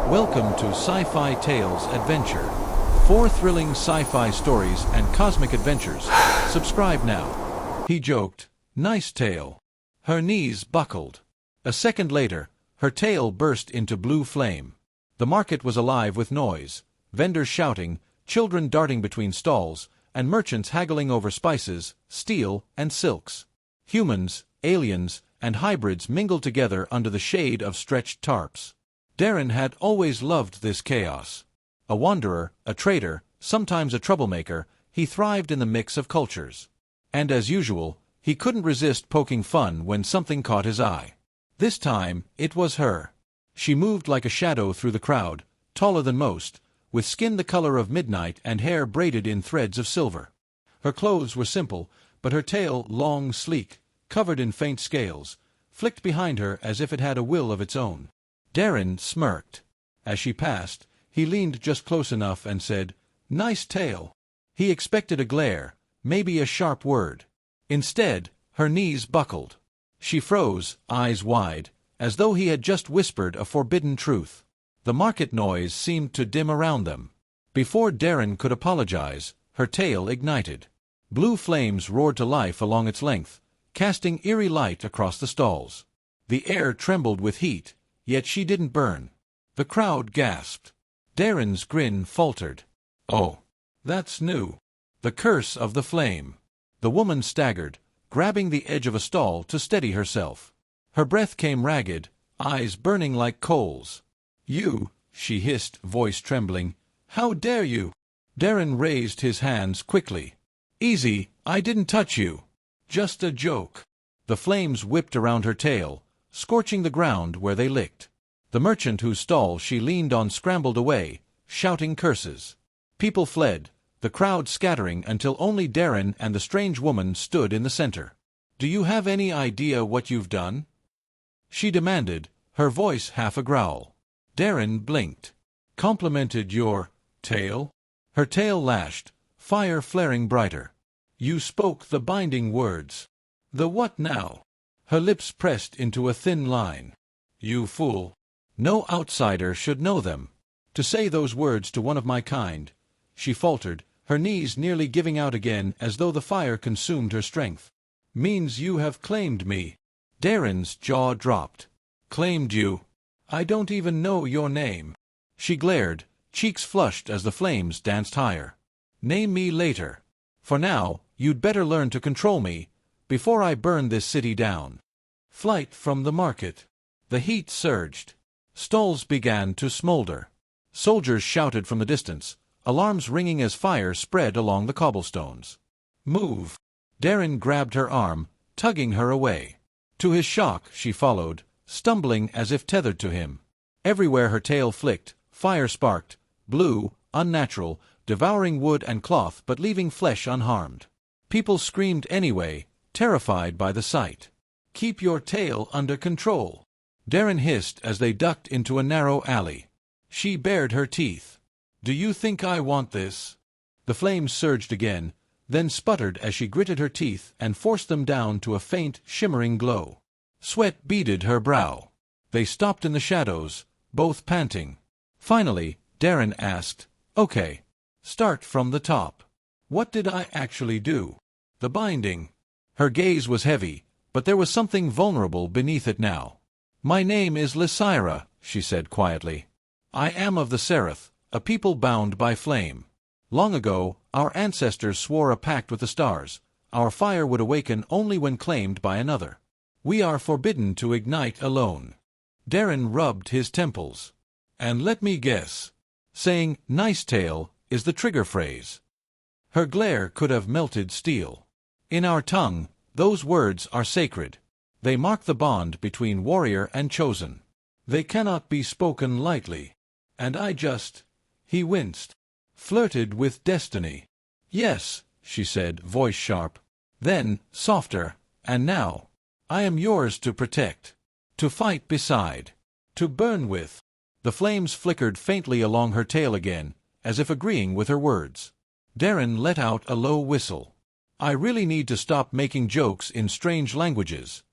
Welcome to Sci-Fi Tales Adventure. 4 thrilling sci-fi stories and cosmic adventures. Subscribe now. He joked. Nice tail. Her knees buckled. A second later, her tail burst into blue flame. The market was alive with noise, vendors shouting, children darting between stalls, and merchants haggling over spices, steel, and silks. Humans, aliens, and hybrids mingled together under the shade of stretched tarps. Darren had always loved this chaos. A wanderer, a trader, sometimes a troublemaker, he thrived in the mix of cultures. And as usual, he couldn't resist poking fun when something caught his eye. This time, it was her. She moved like a shadow through the crowd, taller than most, with skin the color of midnight and hair braided in threads of silver. Her clothes were simple, but her tail, long, sleek, covered in faint scales, flicked behind her as if it had a will of its own. Darren smirked. As she passed, he leaned just close enough and said, "Nice tail." He expected a glare, maybe a sharp word. Instead, her knees buckled. She froze, eyes wide, as though he had just whispered a forbidden truth. The market noise seemed to dim around them. Before Darren could apologize, her tail ignited. Blue flames roared to life along its length, casting eerie light across the stalls. The air trembled with heat, yet she didn't burn. The crowd gasped. Darren's grin faltered. "Oh, that's new. The curse of the flame." The woman staggered, grabbing the edge of a stall to steady herself. Her breath came ragged, eyes burning like coals. "You," she hissed, voice trembling. "How dare you?" Darren raised his hands quickly. "Easy, I didn't touch you. Just a joke." The flames whipped around her tail, scorching the ground where they licked. The merchant whose stall she leaned on scrambled away, shouting curses. People fled, the crowd scattering until only Darren and the strange woman stood in the center. "Do you have any idea what you've done?" she demanded, her voice half a growl. Darren blinked. "Complimented your tail?" Her tail lashed, fire flaring brighter. "You spoke the binding words." "The what now?" Her lips pressed into a thin line. "You fool. No outsider should know them. To say those words to one of my kind," she faltered, her knees nearly giving out again as though the fire consumed her strength, "means you have claimed me." Darren's jaw dropped. "Claimed you? I don't even know your name." She glared, cheeks flushed as the flames danced higher. "Name me later. For now, you'd better learn to control me, before I burn this city down." Flight from the market. The heat surged. Stalls began to smolder. Soldiers shouted from the distance, alarms ringing as fire spread along the cobblestones. "Move!" Darren grabbed her arm, tugging her away. To his shock, she followed, stumbling as if tethered to him. Everywhere her tail flicked, fire sparked, blue, unnatural, devouring wood and cloth but leaving flesh unharmed. People screamed anyway, terrified by the sight. "Keep your tail under control," Darren hissed as they ducked into a narrow alley. She bared her teeth. "Do you think I want this?" The flames surged again, then sputtered as she gritted her teeth and forced them down to a faint, shimmering glow. Sweat beaded her brow. They stopped in the shadows, both panting. Finally, Darren asked, "Okay, start from the top. What did I actually do?" "The binding." Her gaze was heavy, but there was something vulnerable beneath it now. "My name is Lysira," she said quietly. "I am of the Seraph, a people bound by flame. Long ago, our ancestors swore a pact with the stars. Our fire would awaken only when claimed by another. We are forbidden to ignite alone." Darren rubbed his temples. "And let me guess. Saying, 'nice tail,' is the trigger phrase." Her glare could have melted steel. "In our tongue, those words are sacred. They mark the bond between warrior and chosen. They cannot be spoken lightly. And I just—" he winced. "Flirted with destiny." "Yes," she said, voice sharp. Then, softer, "and now, I am yours to protect, to fight beside, to burn with." The flames flickered faintly along her tail again, as if agreeing with her words. Darren let out a low whistle. "I really need to stop making jokes in strange languages."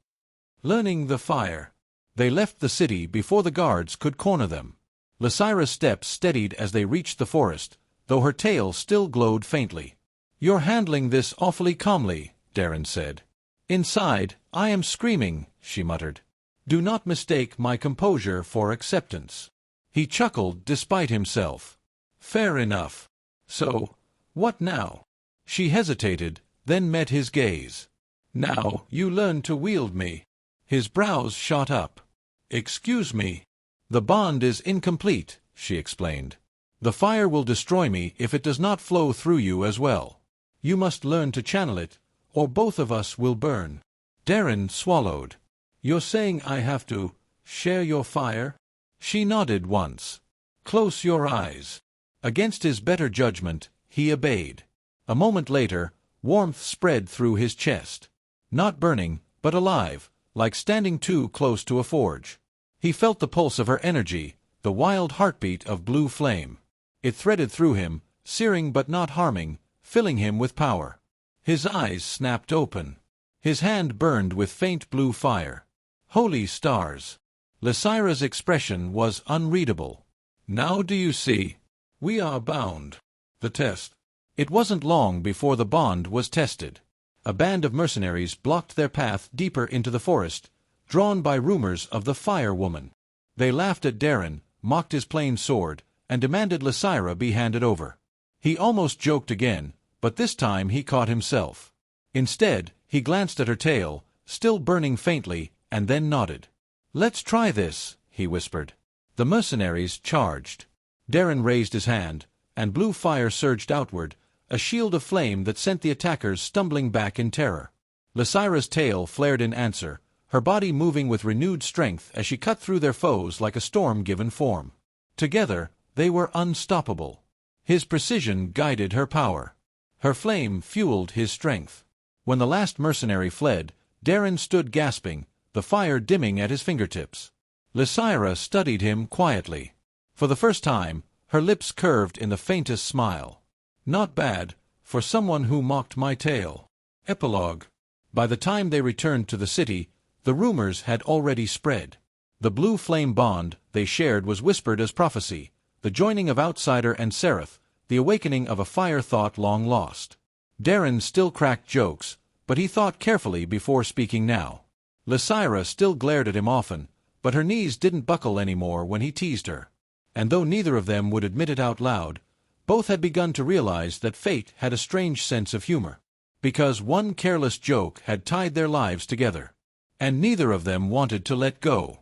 Learning the fire. They left the city before the guards could corner them. Lysira's steps steadied as they reached the forest, though her tail still glowed faintly. "You're handling this awfully calmly," Darren said. "Inside, I am screaming," she muttered. "Do not mistake my composure for acceptance." He chuckled despite himself. "Fair enough. So, what now?" She hesitated, then met his gaze. "Now you learn to wield me." His brows shot up. "Excuse me." "The bond is incomplete," she explained. "The fire will destroy me if it does not flow through you as well. You must learn to channel it, or both of us will burn." Darren swallowed. "You're saying I have to share your fire?" She nodded once. "Close your eyes." Against his better judgment, he obeyed. A moment later, warmth spread through his chest. Not burning, but alive, like standing too close to a forge. He felt the pulse of her energy, the wild heartbeat of blue flame. It threaded through him, searing but not harming, filling him with power. His eyes snapped open. His hand burned with faint blue fire. Holy stars! Lysira's expression was unreadable. "Now do you see? We are bound." The test. It wasn't long before the bond was tested. A band of mercenaries blocked their path deeper into the forest, drawn by rumors of the Fire Woman. They laughed at Darren, mocked his plain sword, and demanded Lysira be handed over. He almost joked again, but this time he caught himself. Instead, he glanced at her tail, still burning faintly, and then nodded. "Let's try this," he whispered. The mercenaries charged. Darren raised his hand, and blue fire surged outward, a shield of flame that sent the attackers stumbling back in terror. Lysira's tail flared in answer, her body moving with renewed strength as she cut through their foes like a storm given form. Together, they were unstoppable. His precision guided her power. Her flame fueled his strength. When the last mercenary fled, Darren stood gasping, the fire dimming at his fingertips. Lysira studied him quietly. For the first time, her lips curved in the faintest smile. "Not bad, for someone who mocked my tale." Epilogue. By the time they returned to the city, the rumors had already spread. The blue flame bond they shared was whispered as prophecy, the joining of outsider and seraph, the awakening of a fire thought long lost. Darren still cracked jokes, but he thought carefully before speaking now. Lysira still glared at him often, but her knees didn't buckle anymore when he teased her. And though neither of them would admit it out loud, both had begun to realize that fate had a strange sense of humor. Because one careless joke had tied their lives together. And neither of them wanted to let go.